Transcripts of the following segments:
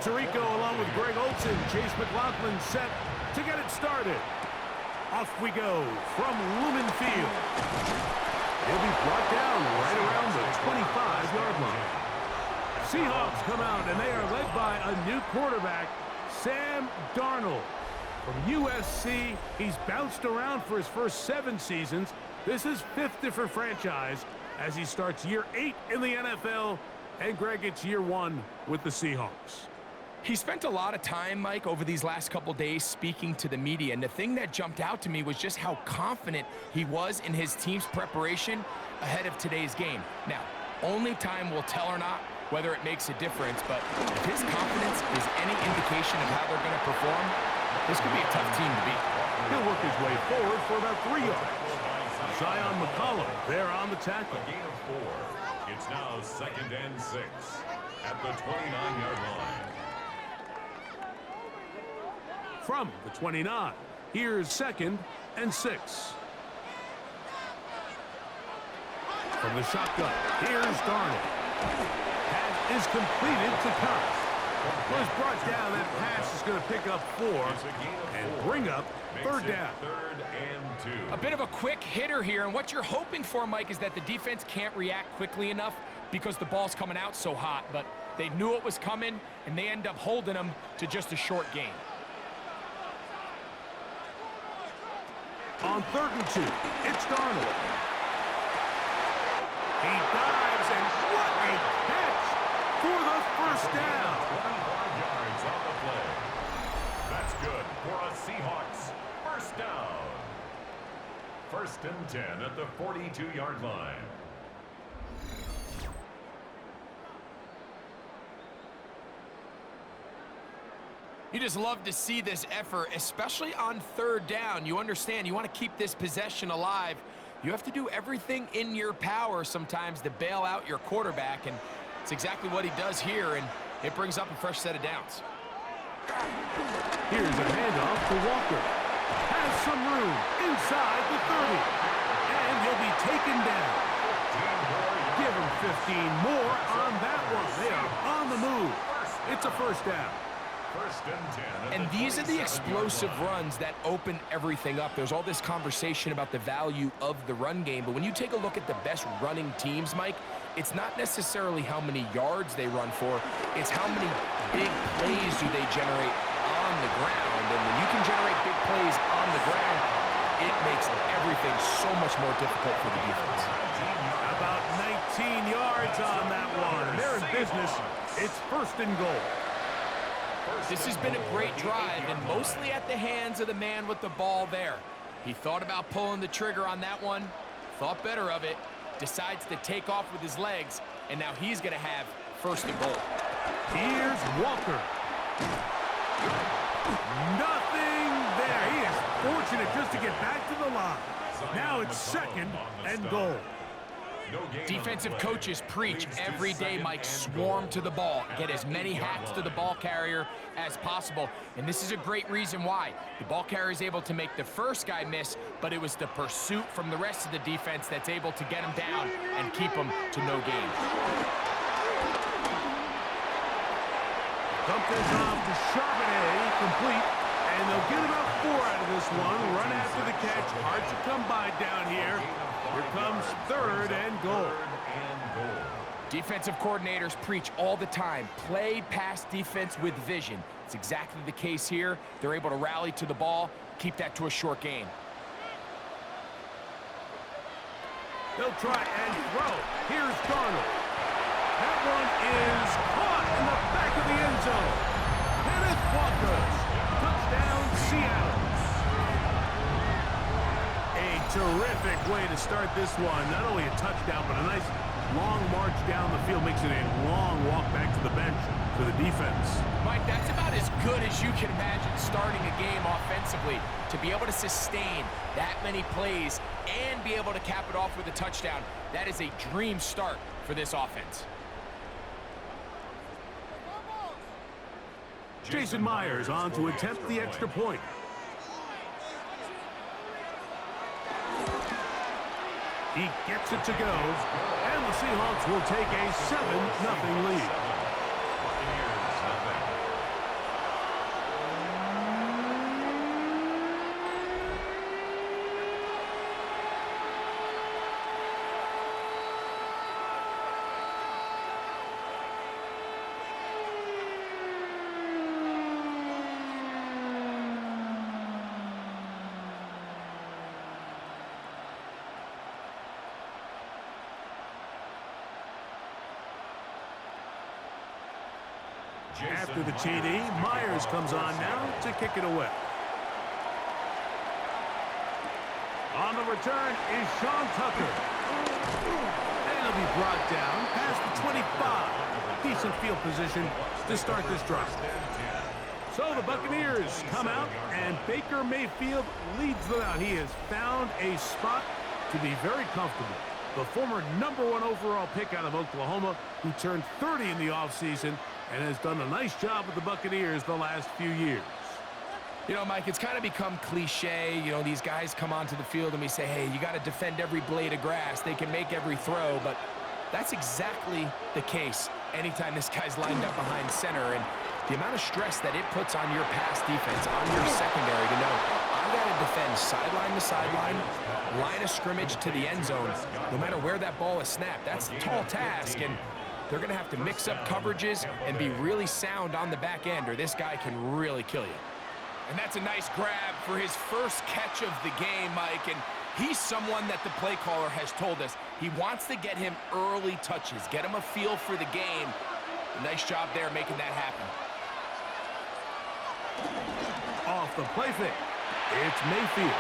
Tirico along with Greg Olsen. Chase McLaughlin set to get it started. Off we go from Lumen Field. He'll be brought down right around the 25-yard line. Seahawks come out, and they are led by a new quarterback, Sam Darnold. From USC, he's bounced around for his first 7 seasons. This is 5th different franchise as he starts year 8 in the NFL. And Greg, it's year 1 with the Seahawks. He spent a lot of time, Mike, over these last couple days speaking to the media, and the thing that jumped out to me was just how confident he was in his team's preparation ahead of today's game. Now, only time will tell or not whether it makes a difference, but if his confidence is any indication of how they're going to perform, this could be a tough team to beat. He'll work his way forward for about 3 yards. Zion McCollum there on the tackle. A gain of 4. It's now 2nd and 6 at the 29-yard line. From the 29, here's 2nd and 6. From the shotgun, here's Darnold. Pass is completed to Cox. Was brought down. That pass is going to pick up 4 and bring up 3rd down. 3rd and 2. A bit of a quick hitter here, and what you're hoping for, Mike, is that the defense can't react quickly enough because the ball's coming out so hot, but they knew it was coming, and they end up holding them to just a short gain. On 3rd and 2, it's Darnold. He dives, and what a catch for the first down. 25 yards on the play. That's good for a Seahawks first down. 1st and 10 at the 42-yard line. You just love to see this effort, especially on 3rd down. You understand, you want to keep this possession alive. You have to do everything in your power sometimes to bail out your quarterback, and it's exactly what he does here, and it brings up a fresh set of downs. Here's a handoff to Walker. Has some room inside the 30, and he'll be taken down. Give him 15 more on that one. They are on the move. It's a first down. 1st and 10. And these are the explosive runs that open everything up. There's all this conversation about the value of the run game, but when you take a look at the best running teams, Mike, it's not necessarily how many yards they run for, it's how many big plays do they generate on the ground. And when you can generate big plays on the ground, it makes everything so much more difficult for the defense. About 19 yards on that one. They're in business. It's 1st and goal. This has been a great drive, and mostly at the hands of the man with the ball there. He thought about pulling the trigger on that one, thought better of it, decides to take off with his legs, and now he's going to have 1st and goal. Here's Walker. Nothing there. He is fortunate just to get back to the line. Now it's 2nd and goal. Defensive coaches preach every day, Mike, swarm to the ball. Get as many hacks to the ball carrier as possible. And this is a great reason why. The ball carrier is able to make the first guy miss, but it was the pursuit from the rest of the defense that's able to get him down and keep him to no gain. Dump this off to Charbonnet, complete. And they'll get about 4 out of this one. Run after the catch. Hard to come by down here. Here comes 3rd and goal. Defensive coordinators preach all the time, play pass defense with vision. It's exactly the case here. They're able to rally to the ball, keep that to a short gain. They'll try and throw. Here's Darnold. That one is caught in the back of the end zone. Kenneth Walker. Touchdown, Seattle. A terrific way to start this one. Not only a touchdown, but a nice long march down the field. Makes it a long walk back to the bench for the defense. Mike, that's about as good as you can imagine starting a game offensively. To be able to sustain that many plays and be able to cap it off with a touchdown, that is a dream start for this offense. Jason Myers on to attempt the extra point. He gets it to go, and the Seahawks will take a 7-0 lead. After the TD, Myers comes on now to kick it away. On the return is Sean Tucker. And he'll be brought down past the 25. Decent field position to start this drive. So the Buccaneers come out, and Baker Mayfield leads them out. He has found a spot to be very comfortable. The former #1 overall pick out of Oklahoma, who turned 30 in the offseason and has done a nice job with the Buccaneers the last few years. You know, Mike, it's kind of become cliche. You know, these guys come onto the field and we say, hey, you got to defend every blade of grass. They can make every throw, but that's exactly the case anytime this guy's lined up behind center. And the amount of stress that it puts on your pass defense, on your secondary to know, I got to defend sideline to sideline, line of scrimmage to the end zone, no matter where that ball is snapped. That's a tall task, and they're going to have to mix up coverages and be really sound on the back end, or this guy can really kill you. And that's a nice grab for his first catch of the game, Mike. And he's someone that the play caller has told us he wants to get him early touches, get him a feel for the game. Nice job there making that happen. Off the play fake, it's Mayfield.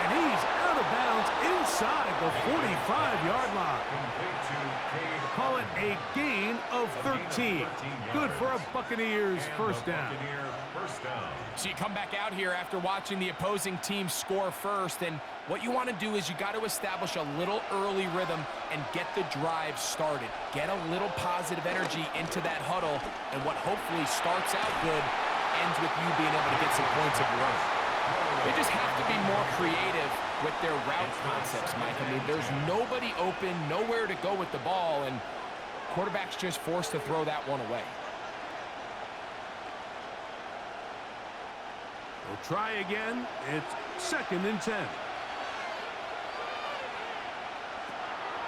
And he's out of bounds inside the 45-yard line. Call it a gain of 13. Good for a Buccaneers first down. So you come back out here after watching the opposing team score first, and what you want to do is you got to establish a little early rhythm and get the drive started. Get a little positive energy into that huddle, and what hopefully starts out good ends with you being able to get some points of your own. They just have to be more creative with their route concepts, Mike. I mean, there's nobody open, nowhere to go with the ball, and quarterback's just forced to throw that one away. We'll try again. It's 2nd and 10.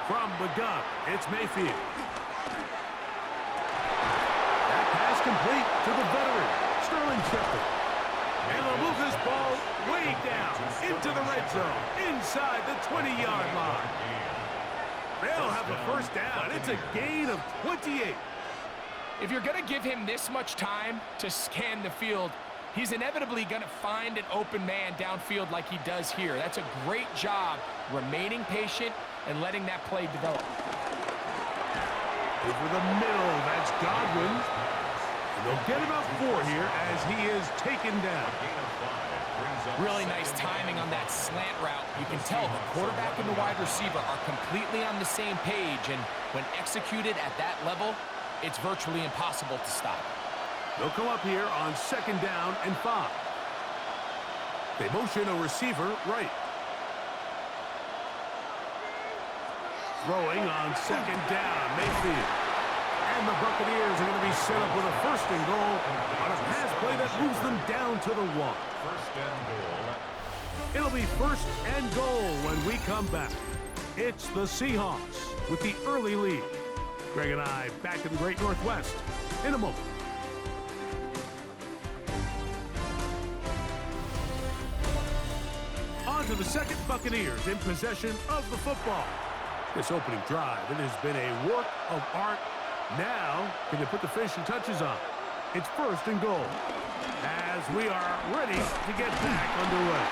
From the gun, it's Mayfield. That pass complete to the veteran, Sterling Shepard. And they'll move this ball way down into the red zone, inside the 20-yard line. They'll have a first down. It's a gain of 28. If you're going to give him this much time to scan the field, he's inevitably going to find an open man downfield like he does here. That's a great job remaining patient and letting that play develop. Over the middle, that's Godwin. And they'll get about 4 here as he is taken down. Really nice timing on that slant route. You can tell the quarterback and the wide receiver are completely on the same page, and when executed at that level, it's virtually impossible to stop. They'll come up here on 2nd down and 5. They motion a receiver right. Throwing on 2nd down, Mayfield. And the Buccaneers are going to be set up with a 1st and goal on a pass play that moves them down to the 1. 1st and goal. It'll be 1st and goal when we come back. It's the Seahawks with the early lead. Greg and I back in the Great Northwest in a moment. On to the 2nd, Buccaneers in possession of the football. This opening drive, it has been a work of art. Now, can they put the finishing touches on? It's 1st and goal as we are ready to get back underway.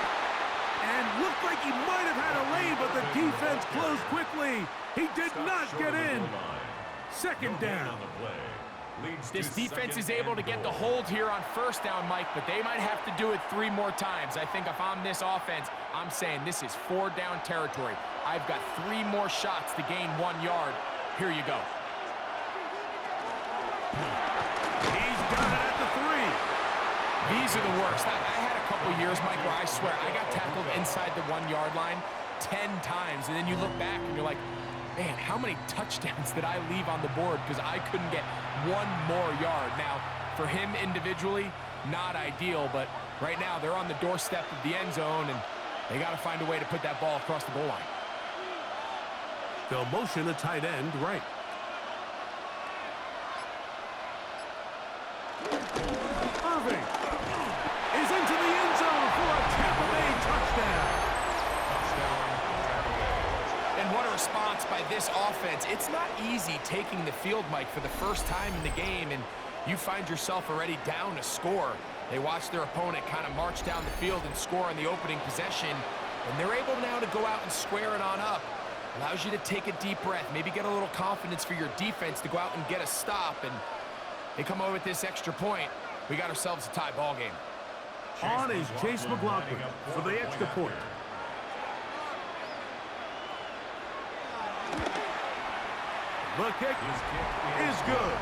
And looked like he might have had a lane, but the defense closed quickly. He did not get in. 2nd down. This defense is able to get the hold here on 1st down, Mike, but they might have to do it 3 more times. I think if I'm this offense, I'm saying this is 4 down territory. I've got 3 more shots to gain 1 yard. Here you go. He's got it at the 3. These are the worst. I had a couple years, Mike, where I swear I got tackled inside the 1-yard line 10 times, and then you look back and you're like, man, how many touchdowns did I leave on the board because I couldn't get 1 more yard? Now, for him individually, not ideal, but right now they're on the doorstep of the end zone, and they got to find a way to put that ball across the goal line. They'll motion a tight end right. Irving is into the end zone for a Tampa Bay touchdown. And what a response by by this offense. It's not easy taking the field, Mike, for the first time in the game, and you find yourself already down a score. They watch their opponent kind of march down the field and score on the opening possession, and they're able now to go out and square it on up. Allows you to take a deep breath, maybe get a little confidence for your defense to go out and get a stop, and they come over with this extra point. We got ourselves a tie ball game. On is Chase McLaughlin for the extra point. The kick is good.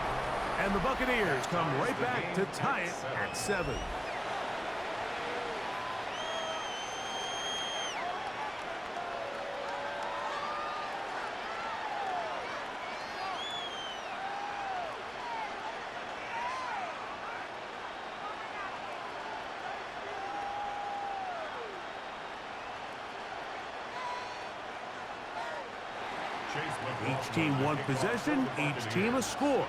And the Buccaneers come right back to tie it at 7. Each team one possession, each team a score.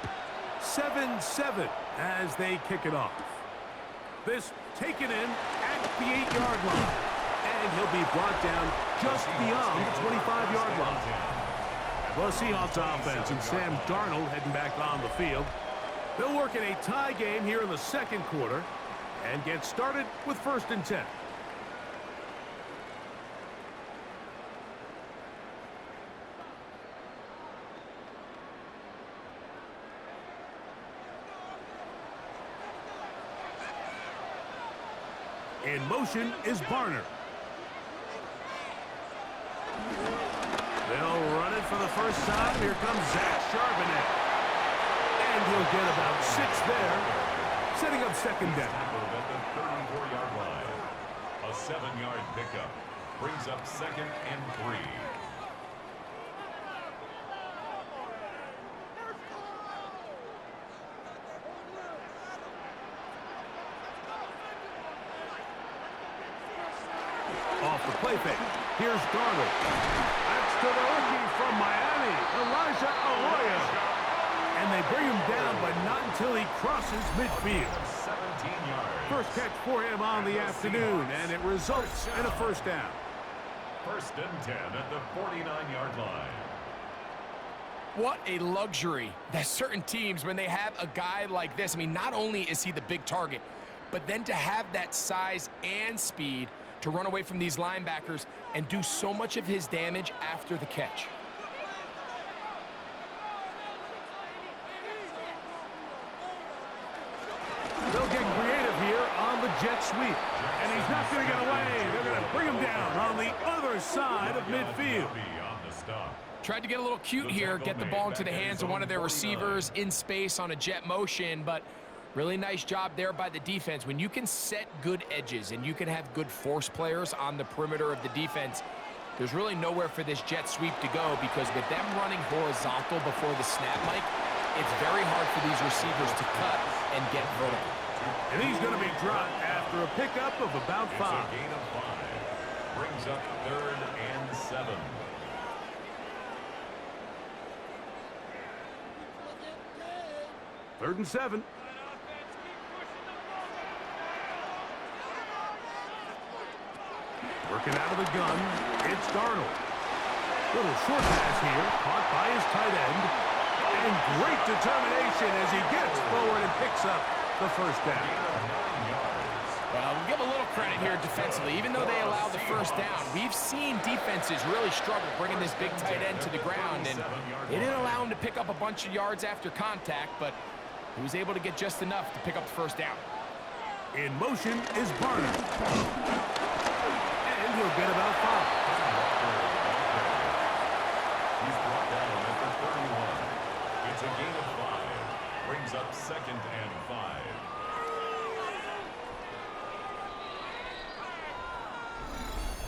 7-7 as they kick it off. This taken in at the 8-yard line. And he'll be brought down just beyond the 25-yard line. The Seahawks offense and Sam Darnold heading back on the field. They'll work in a tie game here in the second quarter and get started with 1st and 10. In motion is Barner. They'll run it for the first time. Here comes Zach Charbonnet. And he'll get about 6 there, setting up 2nd down. At the 34-yard line. A 7-yard pickup brings up 2nd and 3. Off the play fake. Here's Darnold. That's to the rookie from Miami, Elijah Arroyo. And they bring him down, but not until he crosses midfield. 17 yards. First catch for him on the afternoon, and it results in a 1st down. 1st and 10 at the 49-yard line. What a luxury that certain teams, when they have a guy like this, I mean, not only is he the big target, but then to have that size and speed to run away from these linebackers and do so much of his damage after the catch. They'll get creative here on the jet sweep. And he's not going to get away. They're going to bring him down on the other side of midfield. Tried to get a little cute here, get the ball into the hands of one of their receivers in space on a jet motion, but really nice job there by the defense. When you can set good edges and you can have good force players on the perimeter of the defense, there's really nowhere for this jet sweep to go, because with them running horizontal before the snap, Mike, it's very hard for these receivers to cut and get vertical. And he's going to be dropped after a pickup of about 5. It's a gain of 5. Brings up 3rd and 7. Third and 7. Working out of the gun, it's Darnold. Little short pass here, caught by his tight end. And great determination as he gets forward and picks up the 1st down. Well, we'll give a little credit here defensively. Even though they allowed the 1st down, we've seen defenses really struggle bringing this big tight end to the ground, and they didn't allow him to pick up a bunch of yards after contact, but he was able to get just enough to pick up the 1st down. In motion is Barner. And he'll get about 5. He's brought down at the 31. It's a gain of 5. Brings up 2nd and 5.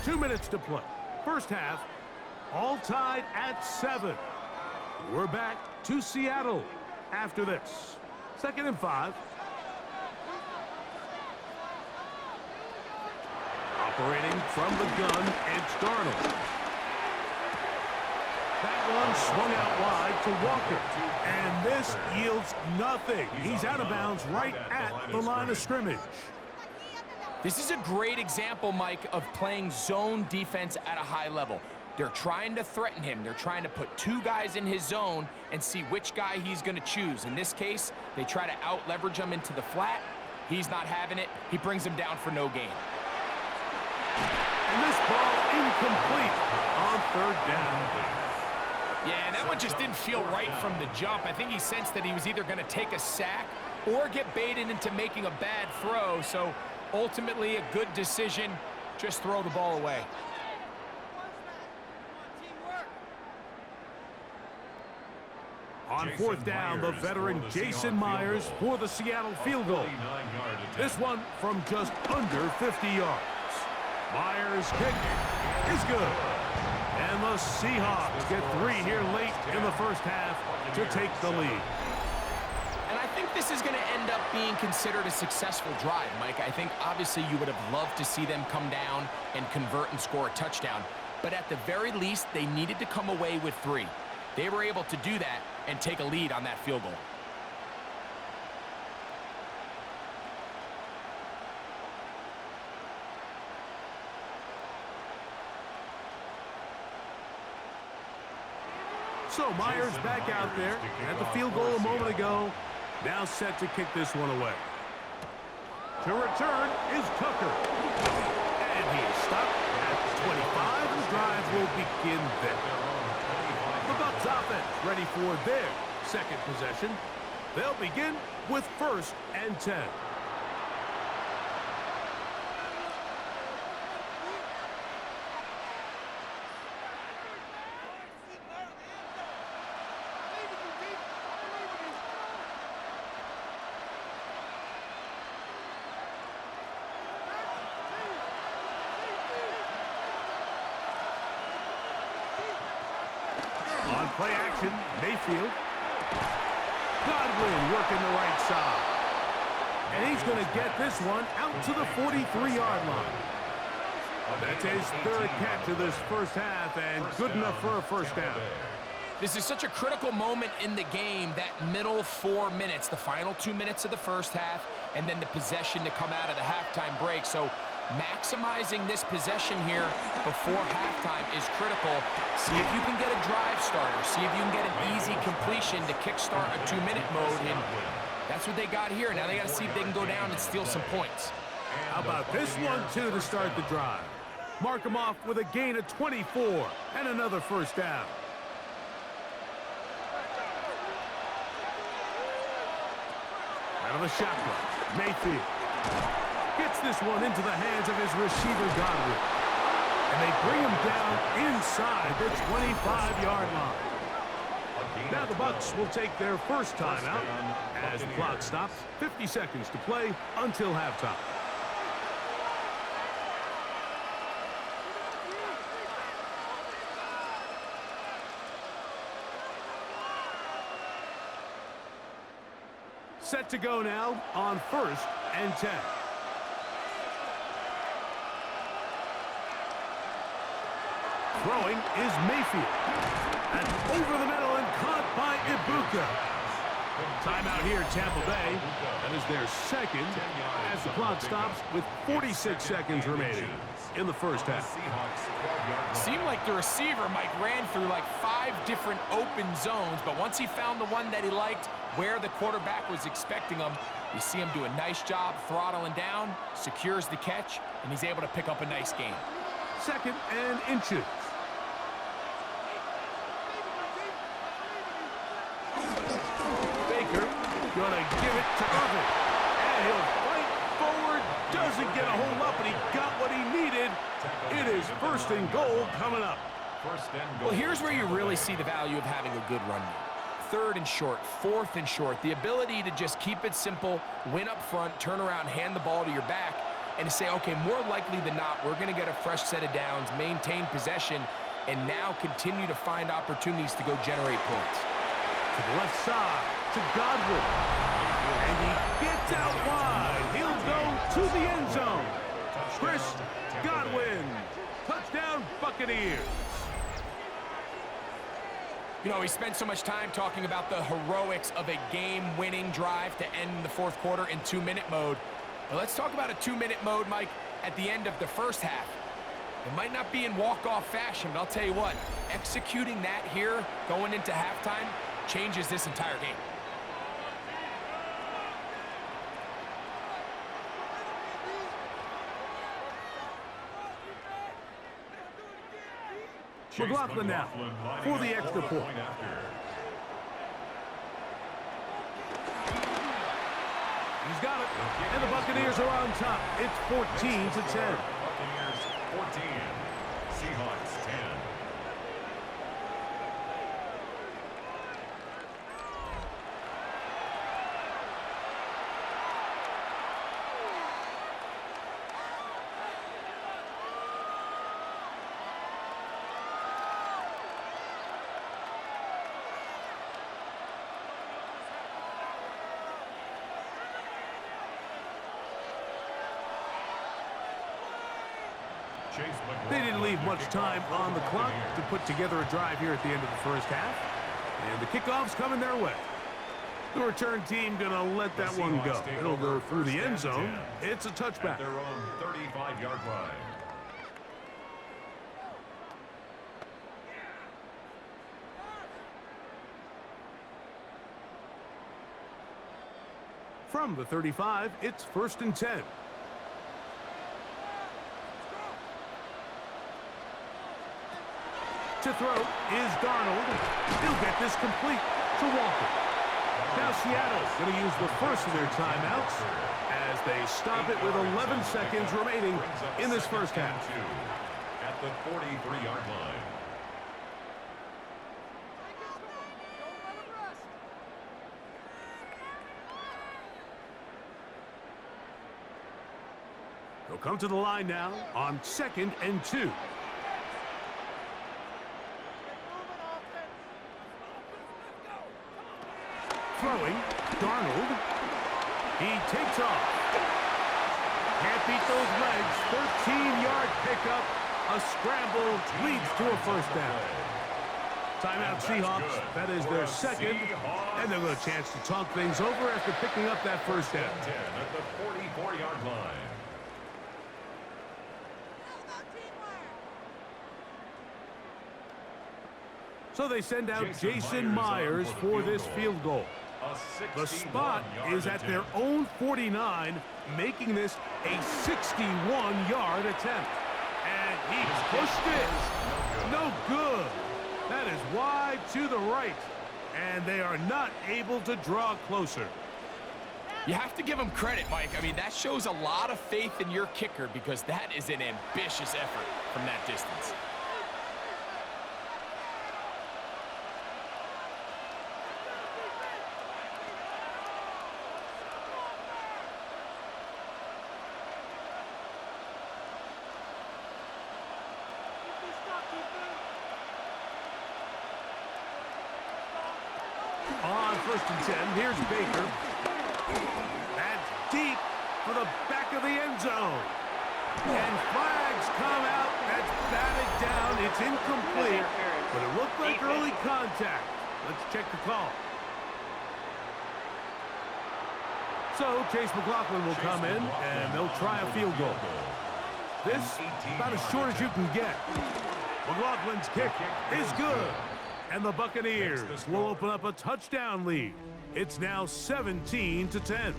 Two minutes to play. First half, all tied at 7. We're back to Seattle after this. 2nd and 5. Operating from the gun, it's Darnold. That one swung out wide to Walker. And this yields nothing. He's out of bounds right at the line of scrimmage. This is a great example, Mike, of playing zone defense at a high level. They're trying to threaten him. They're trying to put two guys in his zone and see which guy he's going to choose. In this case, they try to out-leverage him into the flat. He's not having it. He brings him down for no gain. And this ball incomplete on third down. Yeah, that one just didn't feel right from the jump. I think he sensed that he was either going to take a sack or get baited into making a bad throw. So ultimately a good decision. Just throw the ball away. On fourth down, the veteran Jason Myers for the Seattle field goal. This one from just under 50 yards. Myers' kick is good. And the Seahawks get 3 here late in the first half to take the lead. And I think this is going to end up being considered a successful drive, Mike. I think obviously you would have loved to see them come down and convert and score a touchdown. But at the very least, they needed to come away with 3. They were able to do that and take a lead on that field goal. So Myers back out there at the field goal a moment ago. Now set to kick this one away. To return is Tucker. And he is stopped at the 25. The drive will begin there. The Bucs offense ready for their second possession. They'll begin with 1st and 10. On play action, Mayfield. Godwin working the right side. And he's going to get this one out to the 43-yard line. That's his 3rd catch of this first half, and good enough for a first down. This is such a critical moment in the game, that middle 4 minutes, the final 2 minutes of the first half, and then the possession to come out of the halftime break. So maximizing this possession here before halftime is critical. See if you can get a drive starter. See if you can get an easy completion to kickstart a 2-minute mode. And that's what they got here. Now they got to see if they can go down and steal some points. How about this one, too, to start the drive? Mark him off with a gain of 24 and another first down. Out of the shotgun, Mayfield gets this one into the hands of his receiver, Godwin. And they bring him down inside the 25-yard line. Now the Bucs will take their first timeout as the clock stops. 50 seconds to play until halftime. Set to go now on 1st and 10. Throwing is Mayfield. And over the middle and caught by Ibuka. Timeout here, Tampa Bay. That is their second as the clock stops with 46 seconds remaining in the first half. Seemed like the receiver, Mike, ran through like 5 different open zones, but once he found the one that he liked, where the quarterback was expecting him, you see him do a nice job throttling down, secures the catch, and he's able to pick up a nice gain. 2nd and inches. Baker gonna give it to Irvin. And he'll fight forward, doesn't get a hold up, and he got what he needed. It is 1st and goal coming up. Well, here's where you really see the value of having a good run game. 3rd and short, 4th and short, the ability to just keep it simple, win up front, turn around, hand the ball to your back, and to say, okay, more likely than not, we're going to get a fresh set of downs, maintain possession, and now continue to find opportunities to go generate points. To the left side, to Godwin. And he gets out wide. He'll go to the end zone. Chris Godwin. Touchdown, Buccaneers. You know, we spent so much time talking about the heroics of a game-winning drive to end the 4th quarter in 2-minute mode. But let's talk about a 2-minute mode, Mike, at the end of the first half. It might not be in walk-off fashion, but I'll tell you what, executing that here, going into halftime, changes this entire game. McLaughlin now for the extra point. He's got it, and the Buccaneers are on top. It's 14-10. Buccaneers 14, Seahawks 10. They didn't leave much time on the clock to put together a drive here at the end of the first half. And the kickoff's coming their way. The return team going to let that one go. It'll go through the end zone. It's a touchback. At their own 35-yard line. From the 35, it's 1st and 10. To throw is Darnold. He'll get this complete to Walker. Now Seattle's going to use the first of their timeouts as they stop it with 11 seconds remaining in this first half. At the 43-yard line. They'll come to the line now on 2nd and 2. Throwing, Darnold. He takes off. Can't beat those legs. 13-yard pickup. A scramble leads to a first down. Timeout Seahawks. That is their second. And they'll get a chance to talk things over after picking up that first down. 10 at the 44-yard line. So they send out Jason Myers for this field goal. The spot is at their own 49, making this a 61-yard attempt. And he pushed it. No good. That is wide to the right. And they are not able to draw closer. You have to give him credit, Mike. I mean, that shows a lot of faith in your kicker because that is an ambitious effort from that distance. On 1st and 10, here's Baker. That's deep for the back of the end zone. And flags come out. That's batted down. It's incomplete, but it looked like early contact. Let's check the call. So Chase McLaughlin will come in, and they'll try a field goal. This, about as short as you can get. McLaughlin's kick is good. And the Buccaneers will open up a touchdown lead. It's now 17-10.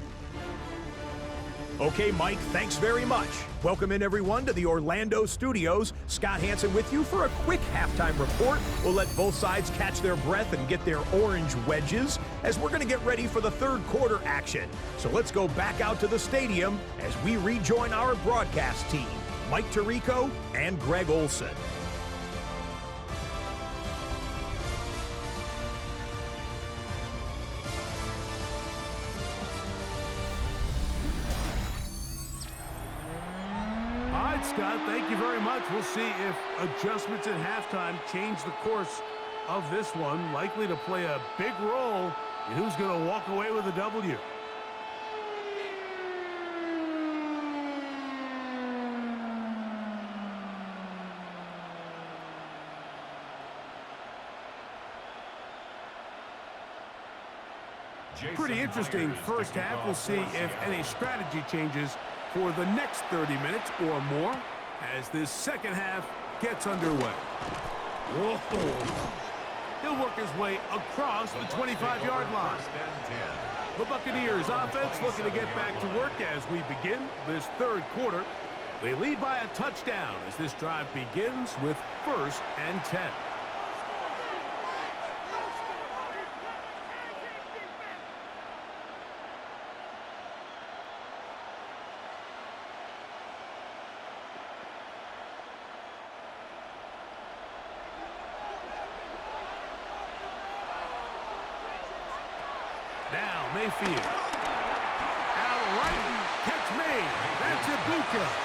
Okay, Mike, thanks very much. Welcome in, everyone, to the Orlando studios. Scott Hansen with you for a quick halftime report. We'll let both sides catch their breath and get their orange wedges as we're going to get ready for the third quarter action. So let's go back out to the stadium as we rejoin our broadcast team, Mike Tirico and Greg Olson. Scott, thank you very much. We'll see if adjustments at halftime change the course of this one. Likely to play a big role in who's going to walk away with a W. Pretty interesting first half. We'll see if any strategy changes for the next 30 minutes or more. as this second half gets underway. Whoa. He'll work his way across the 25-yard line. The Buccaneers offense looking to get back to work as we begin this third quarter. They lead by a touchdown as this drive begins with 1st and 10. Now Mayfield. Out right, catch me. That's Ibuka.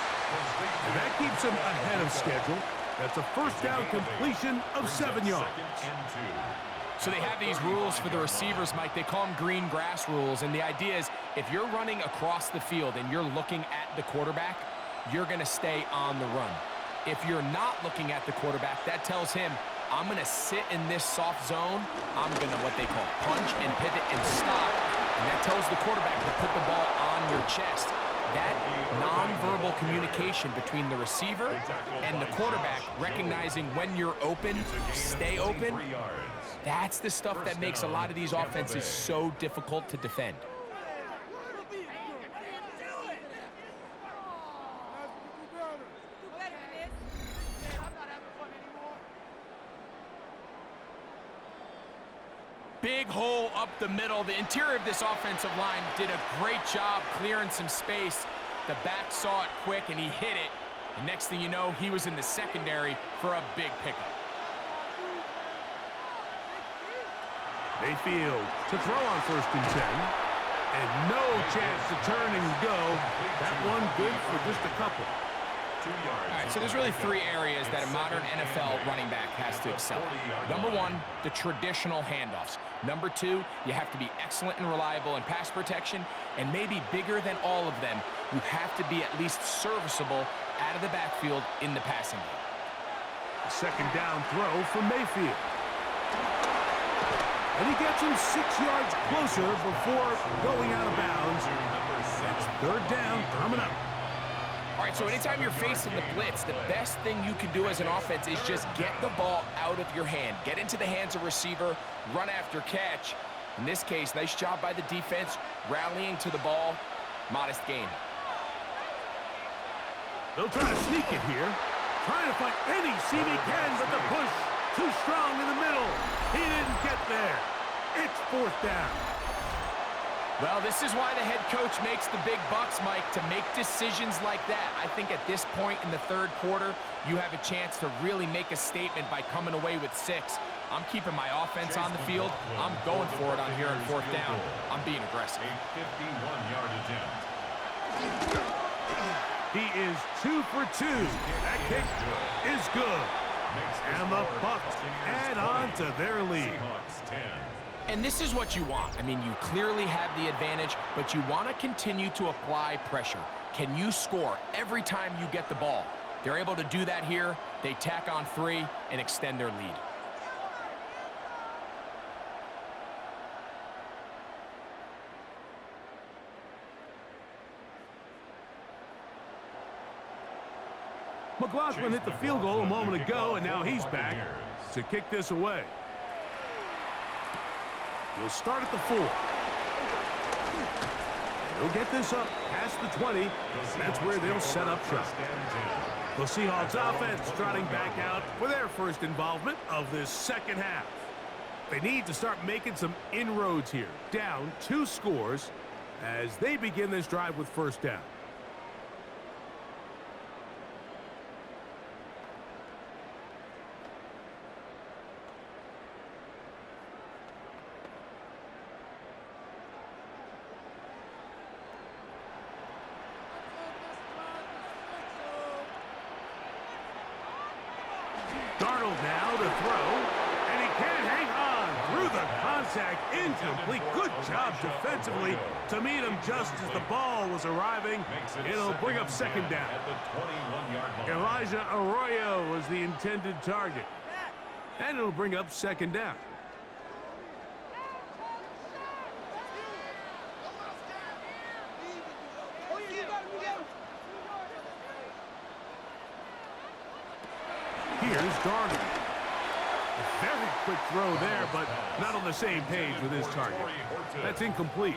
And that keeps him ahead of schedule. That's a first down completion of 7 yards. So they have these rules for the receivers, Mike. They call them green grass rules. And the idea is if you're running across the field and you're looking at the quarterback, you're going to stay on the run. If you're not looking at the quarterback, that tells him, I'm going to sit in this soft zone. I'm going to what they call punch and pivot and stop. And that tells the quarterback to put the ball on your chest. That nonverbal communication between the receiver and the quarterback, recognizing when you're open, stay open, that's the stuff that makes a lot of these offenses so difficult to defend. Big hole up the middle. The interior of this offensive line did a great job clearing some space. The back saw it quick, and he hit it. And next thing you know, he was in the secondary for a big pickup. Mayfield to throw on 1st and 10. And no chance to turn and go. That one good for just a couple. All right, so there's really 3 areas that a modern NFL running back has to excel at. Number 1, the traditional handoffs. Number 2, you have to be excellent and reliable in pass protection. And maybe bigger than all of them, you have to be at least serviceable out of the backfield in the passing game. Second down throw for Mayfield. And he gets him 6 yards closer before going out of bounds. That's 3rd down coming up. All right, so anytime you're facing the blitz, the best thing you can do as an offense is just get the ball out of your hand. Get into the hands of receiver, run after catch. In this case, nice job by the defense, rallying to the ball. Modest gain. They'll try to sneak it here. Trying to find any seam he can, but the push too strong in the middle. He didn't get there. It's 4th down. Well, this is why the head coach makes the big bucks, Mike, to make decisions like that. I think at this point in the 3rd quarter, you have a chance to really make a statement by coming away with 6. I'm keeping my offense on the field. I'm going for it on here on 4th down. I'm being aggressive. A 51-yard attempt. He is 2 for 2. That kick is good. And the Bucs add on to their lead. Seahawks 10. And this is what you want. I mean, you clearly have the advantage, but you want to continue to apply pressure. Can you score every time you get the ball? They're able to do that here. They tack on 3 and extend their lead. McLaughlin hit the field goal a moment ago, and now he's back to kick this away. He'll start at the 4. He'll get this up past the 20. That's where they'll set up shop. The Seahawks offense trotting back out for their first involvement of this second half. They need to start making some inroads here. Down 2 scores as they begin this drive with 1st down. Darnold now to throw, and he can't hang on through the contact. Incomplete. Good job defensively to meet him just as the ball was arriving. It'll bring up 2nd down. Elijah Arroyo was the intended target. And it'll bring up 2nd down. Here's Darnold. A very quick throw there, but not on the same page with his target. That's incomplete.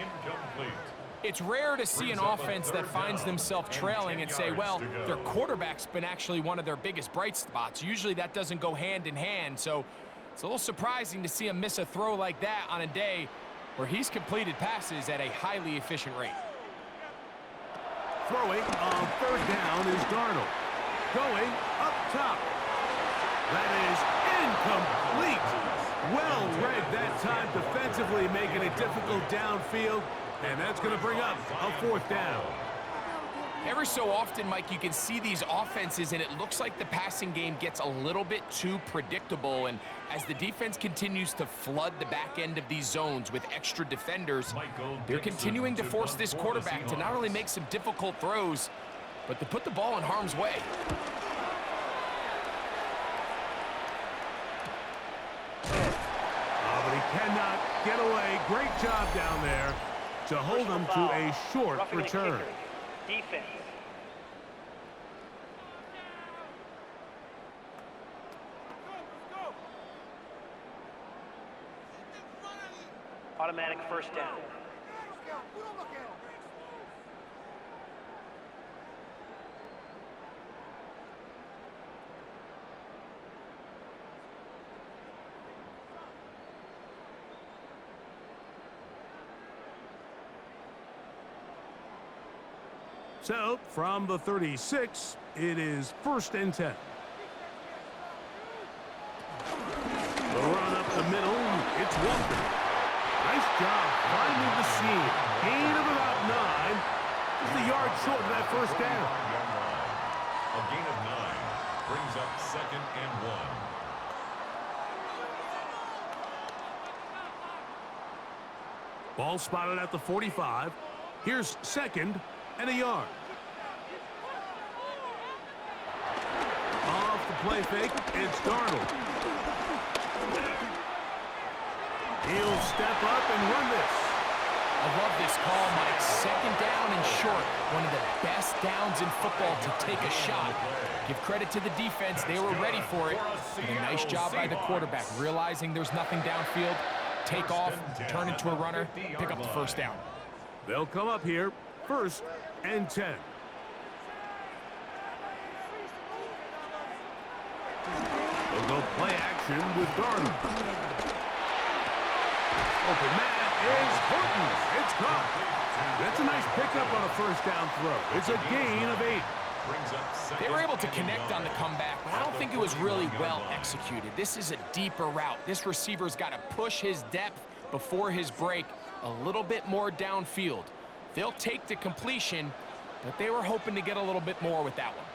It's rare to see an offense that finds themselves trailing and say, well, their quarterback's been actually one of their biggest bright spots. Usually that doesn't go hand in hand, so it's a little surprising to see him miss a throw like that on a day where he's completed passes at a highly efficient rate. Throwing on third down is Darnold. Going up top. That is incomplete. Well read that time defensively, making it difficult downfield, and that's going to bring up a fourth down. Every so often, Mike, you can see these offenses, and it looks like the passing game gets a little bit too predictable. And as the defense continues to flood the back end of these zones with extra defenders, they're continuing to force this quarterback to not only make some difficult throws, but to put the ball in harm's way. But he cannot get away. Great job down there to hold him to a short return. Defense. Automatic first down. So, from the 36, it is 1st and 10. The run up the middle, it's Walker. Nice job finding the seam. Gain of about 9. Just a yard short of that first down. A gain of 9 brings up 2nd and 1. Ball spotted at the 45. Here's 2nd and a yard. Off the play fake, it's Darnold. He'll step up and run this. I love this call, Mike. 2nd down and short. One of the best downs in football to take a shot. Give credit to the defense. They were ready for it. And a nice job by the quarterback, realizing there's nothing downfield. Take off, turn into a runner, pick up the first down. They'll come up here, 1st and 10. They'll go play action with Darnold. Open man is Horton. It's caught. That's a nice pickup on a first down throw. It's a gain of 8. They were able to connect on the comeback, but I don't think it was really well executed. This is a deeper route. This receiver's got to push his depth before his break a little bit more downfield. They'll take the completion, but they were hoping to get a little bit more with that one.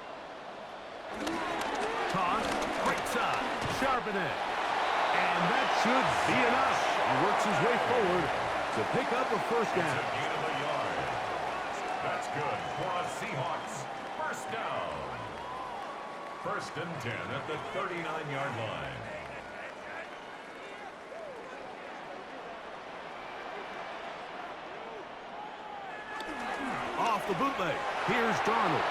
Toss, right side, sharpen it. And that should be enough. He works his way forward to pick up a first down. Gain of a yard. That's good for a Seahawks first down. 1st and 10 at the 39-yard line. Off the bootleg. Here's Darnold.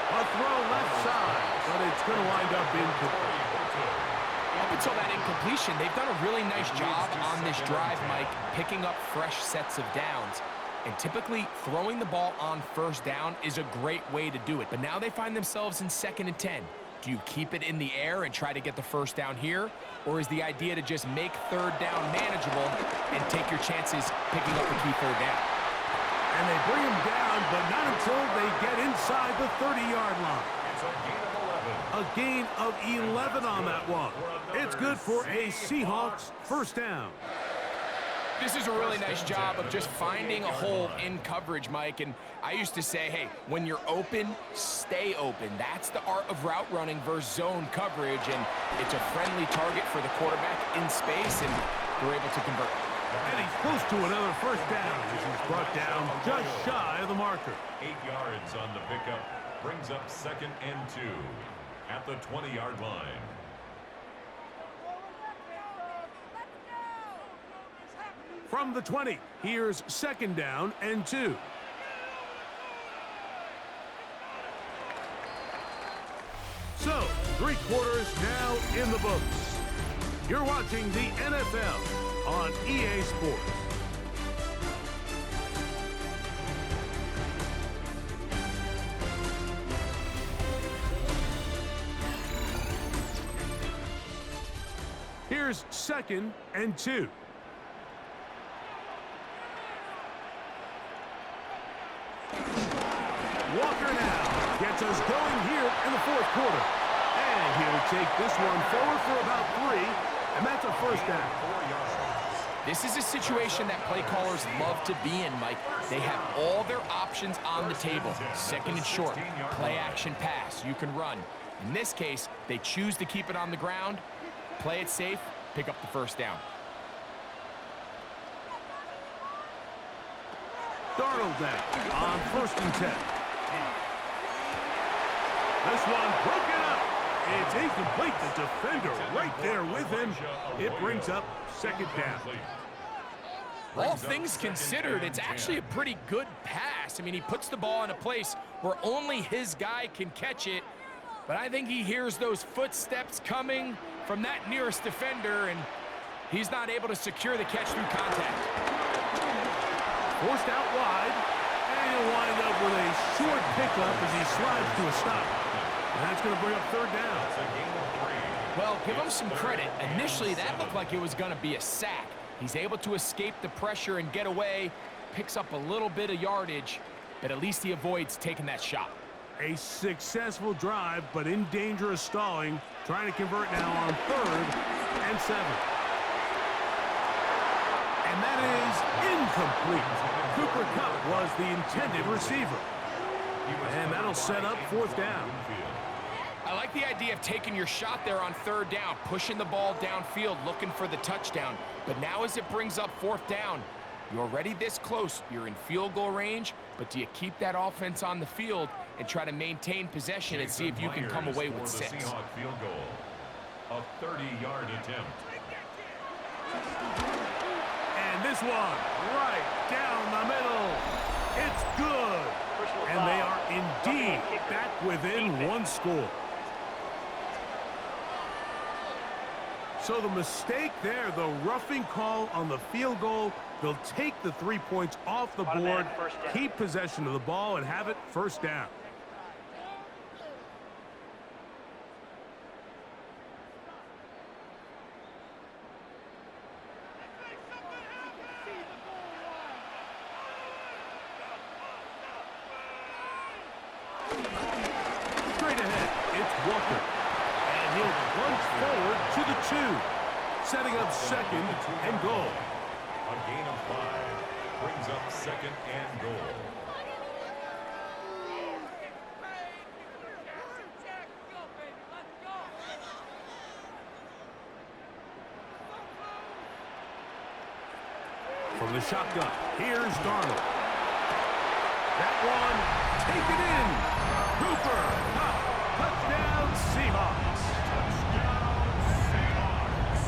A throw left side, but it's going to wind up incomplete. Up until that incompletion, they've done a really nice job on this drive, Mike, picking up fresh sets of downs. And typically, throwing the ball on first down is a great way to do it. But now they find themselves in 2nd and 10. Do you keep it in the air and try to get the first down here? Or is the idea to just make 3rd down manageable and take your chances picking up a key 3rd down? And they bring him down, but not until they get inside the 30-yard line. It's a gain of 11. A gain of 11 on that one. It's good for a Seahawks first down. This is a really nice job of just finding a hole in coverage, Mike. And I used to say, hey, when you're open, stay open. That's the art of route running versus zone coverage. And it's a friendly target for the quarterback in space, and they're able to convert. And he's close to another first down as he's brought down just shy of the marker. 8 yards on the pickup brings up 2nd and 2 at the 20-yard line. From the 20, here's 2nd down and 2. So, 3 quarters now in the books. You're watching the NFL on EA Sports. Here's 2nd and 2. Walker now gets us going here in the 4th quarter. And he'll take this one forward for about 3, and that's a first down. This is a situation that play callers love to be in, Mike. They have all their options on the table. 2nd and short, play action pass, you can run. In this case, they choose to keep it on the ground, play it safe, pick up the first down. Darnold now on 1st and 10. This one broken up. It's incomplete. The defender right there with him. It brings up 2nd down. All things considered, it's actually a pretty good pass. I mean, he puts the ball in a place where only his guy can catch it. But I think he hears those footsteps coming from that nearest defender, and he's not able to secure the catch through contact. Forced out wide, and he'll wind up with a short pickup as he slides to a stop. And that's going to bring up 3rd down. Well, give him some credit. Initially, that looked like it was going to be a sack. He's able to escape the pressure and get away, picks up a little bit of yardage, but at least he avoids taking that shot. A successful drive, but in danger of stalling. Trying to convert now on 3rd and 7. And that is incomplete. Cooper Kupp was the intended receiver. And that'll set up 4th down. I like the idea of taking your shot there on 3rd down, pushing the ball downfield, looking for the touchdown. But now as it brings up 4th down, you're already this close. You're in field goal range, but do you keep that offense on the field and try to maintain possession and see if you can come away with 6? Seahawks field goal, a 30-yard attempt. And this one, right down the middle. It's good. And they are indeed back within 1 score. So the mistake there, the roughing call on the field goal, they'll take the 3 points off the board, keep possession of the ball, and have it 1st down. Straight ahead, it's Walker. And he'll plunge forward to the 2, setting up 2nd and goal. A gain of 5 brings up 2nd and goal. From the shotgun, here's Darnold. That one, taken in. Cooper, touchdown Seahawks.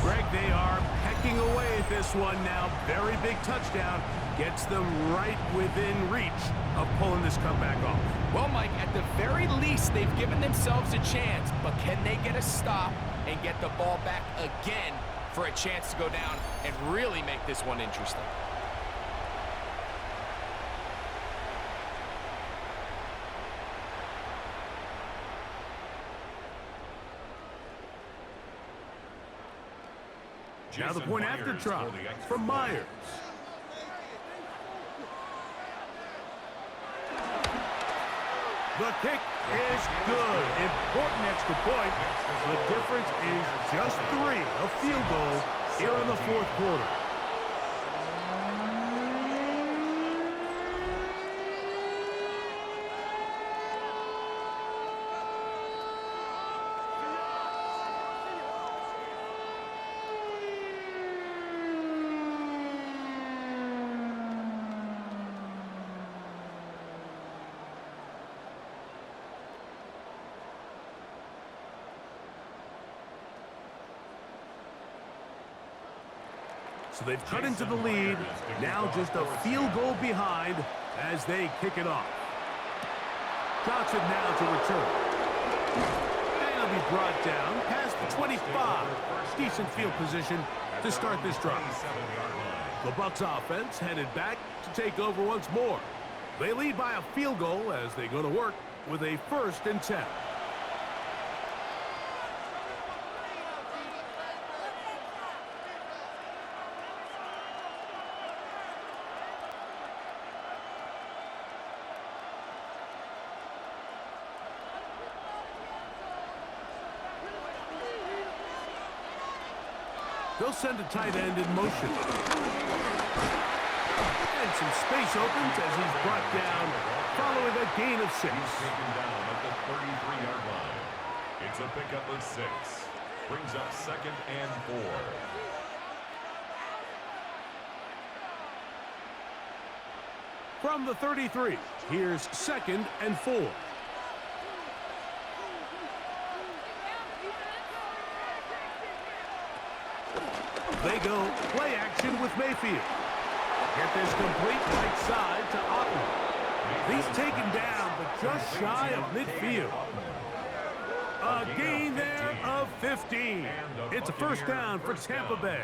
Greg, they are pecking away at this one now. Very big touchdown. Gets them right within reach of pulling this comeback off. Well, Mike, at the very least, they've given themselves a chance, but can they get a stop and get the ball back again for a chance to go down and really make this one interesting? Now the point after try from Myers. The kick is good. Important extra point. The difference is just 3. A field goal here in the 4th quarter. So they've cut into the lead. Now just a field goal behind as they kick it off. Johnson now to return. And And they'll be brought down past the 25. Decent field position to start this drive. The Bucs offense headed back to take over once more. They lead by a field goal as they go to work with a 1st and 10. They'll send a tight end in motion. And some space opens as he's brought down following a gain of 6. He's taken down at the 33-yard line. It's a pickup of 6. Brings up 2nd and 4. From the 33, here's 2nd and 4. They go play action with Mayfield. Get this complete right side to Otten. He's taken down, but just shy of midfield. A gain there of 15. It's a 1st down for Tampa Bay.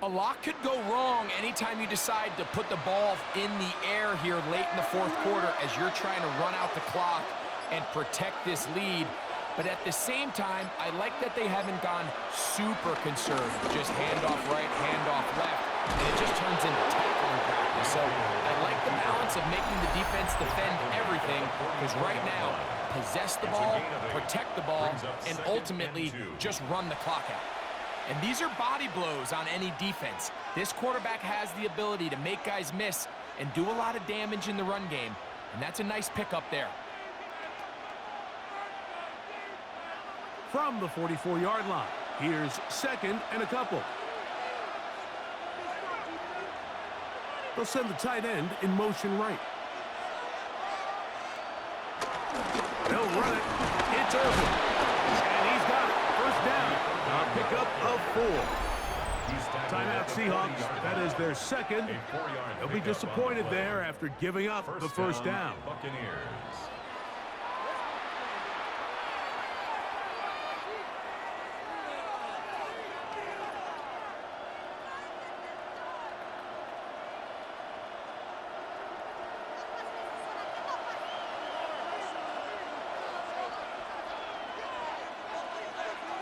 A lot could go wrong anytime you decide to put the ball in the air here late in the 4th quarter as you're trying to run out the clock and protect this lead. But at the same time, I like that they haven't gone super conservative. Just handoff right, handoff left, and it just turns into tackling practice. So I like the balance of making the defense defend everything because right now, possess the ball, protect the ball, and ultimately just run the clock out. And these are body blows on any defense. This quarterback has the ability to make guys miss and do a lot of damage in the run game. And that's a nice pickup there. From the 44-yard line, here's 2nd and a couple. They'll send the tight end in motion right. They'll run it. It's Irvin. And he's got it. 1st down. A pickup of 4. Timeout Seahawks. That is their 2nd. They'll be disappointed there after giving up the 1st down. Buccaneers.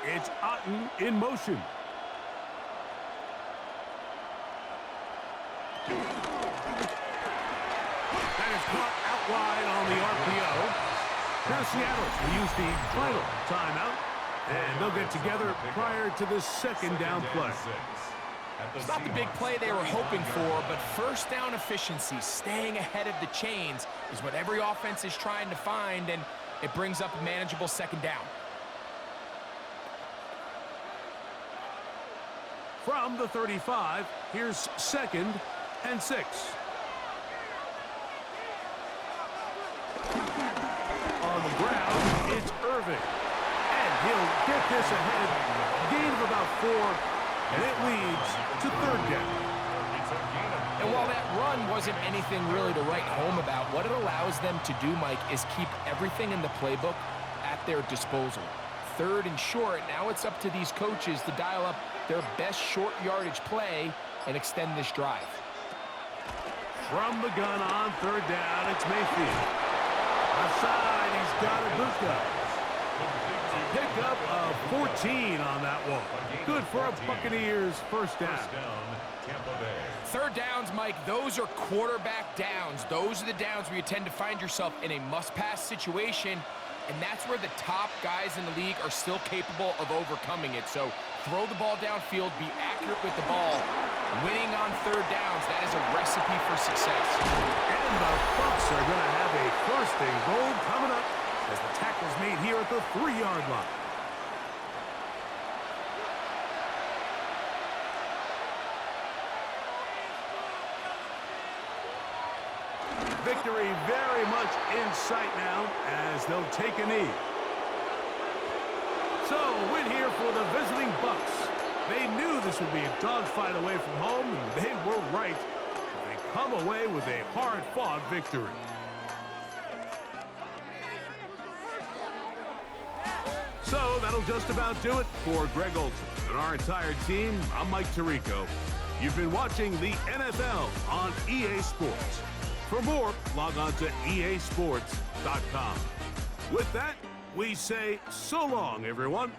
It's Otten in motion. That is caught out wide on the RPO. Now Seattle will use the final timeout, and they'll get together prior to the 2nd down play. It's not the big play they were hoping for, but 1st down efficiency, staying ahead of the chains, is what every offense is trying to find, and it brings up a manageable 2nd down. From the 35, here's 2nd and 6. On the ground, it's Irving. And he'll get this ahead. Gain of about 4, and it leads to 3rd down. And while that run wasn't anything really to write home about, what it allows them to do, Mike, is keep everything in the playbook at their disposal. 3rd and short, now it's up to these coaches to dial up their best short yardage play and extend this drive. From the gun on 3rd down, it's Mayfield. Outside, he's got Ibuka. A pickup of 14 on that one. Good for a Buccaneers 1st down. Tampa Bay. 3rd downs, Mike, those are quarterback downs. Those are the downs where you tend to find yourself in a must-pass situation, and that's where the top guys in the league are still capable of overcoming it. So throw the ball downfield, be accurate with the ball. Winning on 3rd downs, that is a recipe for success. And the Bucs are going to have a 1st and goal coming up as the tackle's made here at the 3-yard line. Victory very much in sight now as they'll take a knee. So, a win here for the visiting Bucs. They knew this would be a dogfight away from home, and they were right. They come away with a hard-fought victory. So, that'll just about do it for Greg Olson and our entire team. I'm Mike Tirico. You've been watching the NFL on EA Sports. For more, log on to easports.com. With that, we say so long, everyone.